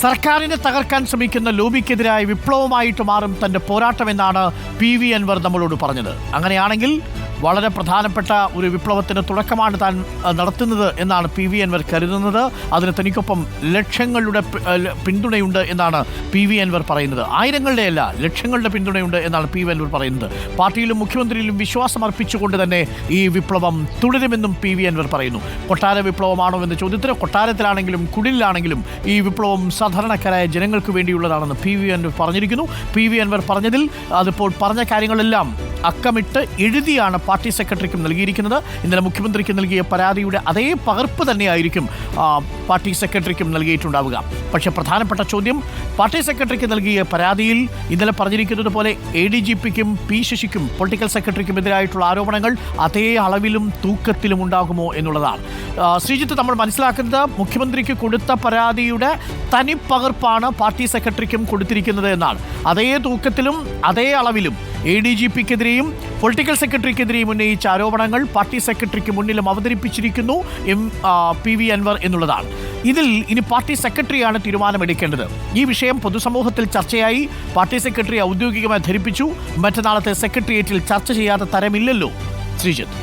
സർക്കാരിനെ തകർക്കാൻ ശ്രമിക്കുന്ന ലോബിക്കെതിരായ വിപ്ലവമായിട്ട് മാറും തന്റെ പോരാട്ടമെന്നാണ് PV അൻവർ നമ്മളോട് പറഞ്ഞത്. അങ്ങനെയാണെങ്കിൽ വളരെ പ്രധാനപ്പെട്ട ഒരു വിപ്ലവത്തിന് തുടക്കമാണ് താൻ നടത്തുന്നത് എന്നാണ് PV അൻവർ കരുതുന്നത്. അതിന് തനിക്കൊപ്പം ലക്ഷങ്ങളുടെ പിന്തുണയുണ്ട് എന്നാണ് PV അൻവർ പറയുന്നത്. ആയിരങ്ങളുടെ അല്ല, ലക്ഷങ്ങളുടെ പിന്തുണയുണ്ട് എന്നാണ് PV അൻവർ പറയുന്നത്. പാർട്ടിയിലും മുഖ്യമന്ത്രിയിലും വിശ്വാസം അർപ്പിച്ചുകൊണ്ട് തന്നെ ഈ വിപ്ലവം തുടരുമെന്നും PV അൻവർ പറയുന്നു. കൊട്ടാര വിപ്ലവമാണോ എന്ന ചോദ്യത്തിന് കൊട്ടാരത്തിലാണെങ്കിലും കുടിലാണെങ്കിലും ഈ വിപ്ലവം സാധാരണക്കാരായ ജനങ്ങൾക്ക് വേണ്ടിയുള്ളതാണെന്ന് PV അൻവർ പറഞ്ഞിരിക്കുന്നു. PV അൻവർ പറഞ്ഞതിൽ അതിപ്പോൾ പറഞ്ഞ കാര്യങ്ങളെല്ലാം അക്കമിട്ട് എഴുതിയാണ് പാർട്ടി സെക്രട്ടറിക്കും നൽകിയിരിക്കുന്നത്. ഇന്നലെ മുഖ്യമന്ത്രിക്ക് നൽകിയ പരാതിയുടെ അതേ പകർപ്പ് തന്നെയായിരിക്കും പാർട്ടി സെക്രട്ടറിക്കും നൽകിയിട്ടുണ്ടാവുക. പക്ഷേ പ്രധാനപ്പെട്ട ചോദ്യം, പാർട്ടി സെക്രട്ടറിക്ക് നൽകിയ പരാതിയിൽ ഇന്നലെ പറഞ്ഞിരിക്കുന്നത് പോലെ ADGPക്കും P ശശിക്കും പൊളിറ്റിക്കൽ സെക്രട്ടറിക്കും എതിരായിട്ടുള്ള ആരോപണങ്ങൾ അതേ അളവിലും തൂക്കത്തിലും ഉണ്ടാകുമോ എന്നുള്ളതാണ്. ശ്രീജിത്ത്, നമ്മൾ മനസ്സിലാക്കുന്നത് മുഖ്യമന്ത്രിക്ക് കൊടുത്ത പരാതിയുടെ തനിപ്പകർപ്പാണ് പാർട്ടി സെക്രട്ടറിക്കും കൊടുത്തിരിക്കുന്നത് എന്നാണ്. അതേ തൂക്കത്തിലും അതേ അളവിലും ADGPക്കെതിരെയും പൊളിറ്റിക്കൽ സെക്രട്ടറിക്കെതിരെയും ഉന്നയിച്ച ആരോപണങ്ങൾ പാർട്ടി സെക്രട്ടറിക്ക് മുന്നിലും അവതരിപ്പിച്ചിരിക്കുന്നു PV അൻവർ എന്നുള്ളതാണ്. ഇതിൽ ഇനി പാർട്ടി സെക്രട്ടറിയാണ് തീരുമാനമെടുക്കേണ്ടത്. ഈ വിഷയം പൊതുസമൂഹത്തിൽ ചർച്ചയായി. പാർട്ടി സെക്രട്ടറി ഔദ്യോഗികമായി ധരിപ്പിച്ചു. മറ്റന്നാളത്തെ സെക്രട്ടേറിയറ്റിൽ ചർച്ച ചെയ്യാത്ത തരമില്ലല്ലോ ശ്രീജിത്ത്.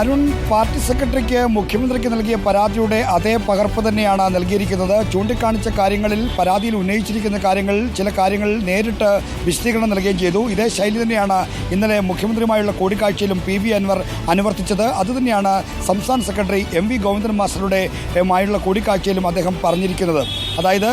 അരുൺ, പാർട്ടി സെക്രട്ടറിക്ക് മുഖ്യമന്ത്രിക്ക് നൽകിയ പരാതിയുടെ അതേ പകർപ്പ് തന്നെയാണ് നൽകിയിരിക്കുന്നത്. ചൂണ്ടിക്കാണിച്ച കാര്യങ്ങളിൽ, പരാതിയിൽ ഉന്നയിച്ചിരിക്കുന്ന കാര്യങ്ങളിൽ ചില കാര്യങ്ങൾ നേരിട്ട് വിശദീകരണം നൽകുകയും ചെയ്തു. ഇതേ ശൈലി തന്നെയാണ് ഇന്നലെ മുഖ്യമന്ത്രിയുമായുള്ള കൂടിക്കാഴ്ചയിലും PV അൻവർ അനുവർത്തിച്ചത്. അതുതന്നെയാണ് സംസ്ഥാന സെക്രട്ടറി MV ഗോവിന്ദൻ മാസ്റ്ററുടെയുമായുള്ള കൂടിക്കാഴ്ചയിലും അദ്ദേഹം പറഞ്ഞിരിക്കുന്നത്. അതായത്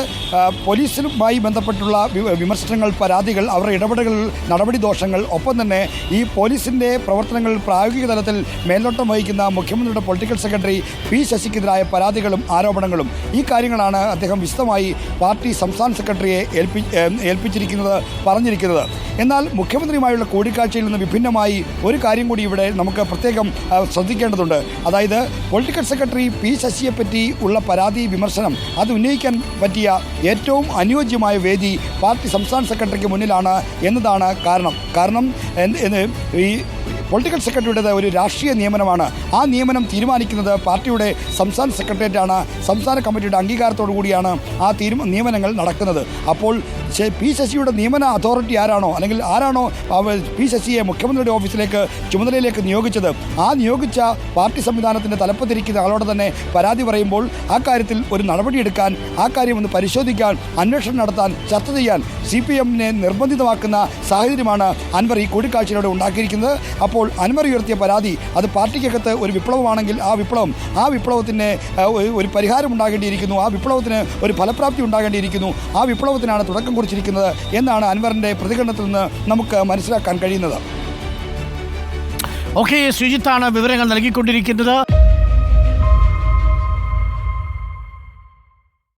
പോലീസുമായി ബന്ധപ്പെട്ടുള്ള വിമർശനങ്ങൾ, പരാതികൾ, അവരുടെ ഇടപെടലുകൾ, നടപടി ദോഷങ്ങൾ, ഒപ്പം തന്നെ ഈ പോലീസിൻ്റെ പ്രവർത്തനങ്ങൾ പ്രായോഗിക തലത്തിൽ മേൽനോട്ടം വഹിക്കുന്ന മുഖ്യമന്ത്രിയുടെ പൊളിറ്റിക്കൽ സെക്രട്ടറി P ശശിക്കെതിരായ പരാതികളും ആരോപണങ്ങളും, ഈ കാര്യങ്ങളാണ് അദ്ദേഹം വിശദമായി പാർട്ടി സംസ്ഥാന സെക്രട്ടറിയെ ഏൽപ്പിച്ചിരിക്കുന്നത്, പറഞ്ഞിരിക്കുന്നത്. എന്നാൽ മുഖ്യമന്ത്രിയുമായുള്ള കൂടിക്കാഴ്ചയിൽ നിന്ന് വിഭിന്നമായി ഒരു കാര്യം കൂടി ഇവിടെ നമുക്ക് പ്രത്യേകം ശ്രദ്ധിക്കേണ്ടതുണ്ട്. അതായത് പൊളിറ്റിക്കൽ സെക്രട്ടറി P ശശിയെപ്പറ്റി ഉള്ള പരാതി, വിമർശനം, അത് ഉന്നയിക്കാൻ പറ്റിയ ഏറ്റവും അനുയോജ്യമായ വേദി പാർട്ടി സംസ്ഥാന സെക്രട്ടറിക്ക് മുന്നിലാണ് എന്നതാണ് കാരണം ഈ പൊളിറ്റിക്കൽ സെക്രട്ടറിയുടേത് ഒരു രാഷ്ട്രീയ നിയമനമാണ്. ആ നിയമനം തീരുമാനിക്കുന്നത് പാർട്ടിയുടെ സംസ്ഥാന സെക്രട്ടേറിയറ്റാണ്. സംസ്ഥാന കമ്മിറ്റിയുടെ അംഗീകാരത്തോടു കൂടിയാണ് ആ നിയമനങ്ങൾ നടക്കുന്നത്. അപ്പോൾ P ശശിയുടെ നിയമന അതോറിറ്റി ആരാണോ, അല്ലെങ്കിൽ ആരാണോ P ശശിയെ മുഖ്യമന്ത്രിയുടെ ഓഫീസിലേക്ക് ചുമതലയിലേക്ക് നിയോഗിച്ചത്, ആ നിയോഗിച്ച പാർട്ടി സംവിധാനത്തിൻ്റെ തലപ്പത്തിരിക്കുന്ന ആളോട് തന്നെ പരാതി പറയുമ്പോൾ ആ കാര്യത്തിൽ ഒരു നടപടിയെടുക്കാൻ, ആ കാര്യം ഒന്ന് പരിശോധിക്കാൻ, അന്വേഷണം നടത്താൻ, ചർച്ച ചെയ്യാൻ CPMനെ നിർബന്ധിതമാക്കുന്ന സാഹചര്യമാണ് അൻവർ ഈ കൂടിക്കാഴ്ചയിലൂടെ ഉണ്ടാക്കിയിരിക്കുന്നത്. അപ്പോൾ അൻവർ ഉയർത്തിയ പരാതി അത് പാർട്ടിക്കകത്ത് ഒരു വിപ്ലവമാണെങ്കിൽ ആ വിപ്ലവത്തിന് ഒരു പരിഹാരം ഉണ്ടാകേണ്ടിയിരിക്കുന്നു, ആ വിപ്ലവത്തിന് ഒരു ഫലപ്രാപ്തി ഉണ്ടാകേണ്ടിയിരിക്കുന്നു, ആ വിപ്ലവത്തിനാണ് തുടക്കം കുറിച്ചിരിക്കുന്നത് എന്നാണ് അൻവറിൻ്റെ പ്രതികരണത്തിൽ നിന്ന് നമുക്ക് മനസ്സിലാക്കാൻ കഴിയുന്നത്. ഓക്കെ, ശ്രീജിത്താണ് വിവരങ്ങൾ നൽകിക്കൊണ്ടിരിക്കുന്നത്.